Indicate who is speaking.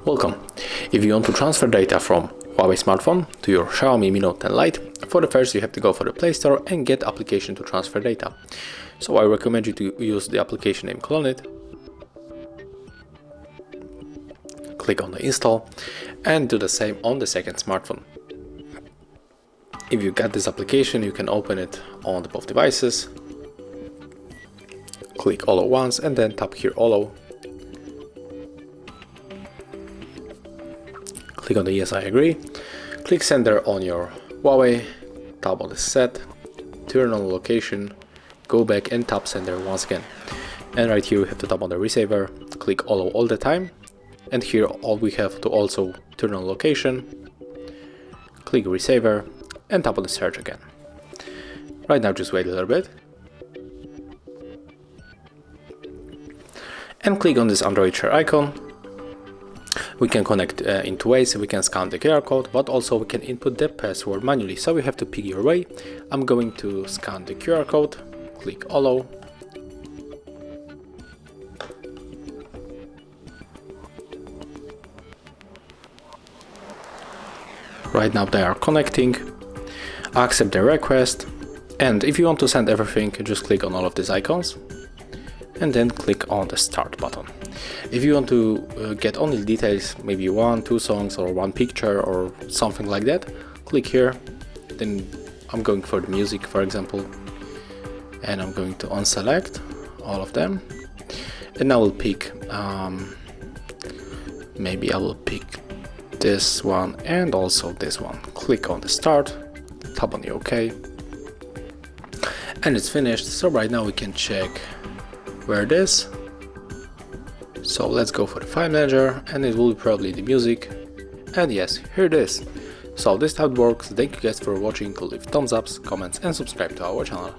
Speaker 1: Welcome. If you want to transfer data from Huawei smartphone to your Xiaomi Mi Note and Lite, for the first you have to go for the Play Store and get application to transfer data. So I recommend you to use the application named CLONEit. Click on the install and do the same on the second smartphone. If you get this application, you can open it on both devices. Click Allow once and then tap here Allow. Click on the Yes, I agree. Click Sender on your Huawei, tap on the Set, turn on location, go back and tap Sender once again. And right here we have to tap on the receiver, click Allow all the time. And here all we have to also turn on location, click receiver and tap on the search again. Right now just wait a little bit. And click on this Android share icon. We can connect in two ways. We can scan the QR code, but also we can input the password manually. So we have to pick your way. I'm going to scan the QR code, click Allow. Right now they are connecting. Accept the request. And if you want to send everything, just click on all of these icons and then click on the Start button. If you want to get only details, maybe 1-2 songs or 1 picture or something like that, click here. Then I'm going for the music, for example, and I'm going to unselect all of them. And I will pick, maybe I will pick this one and also this one. Click on the Start, tap on the OK, and it's finished. So right now we can check where it is. So let's go for the file manager and it will be probably the music, and yes, here it is. So this is how it works. Thank you guys for watching. Leave thumbs ups, comments and subscribe to our channel.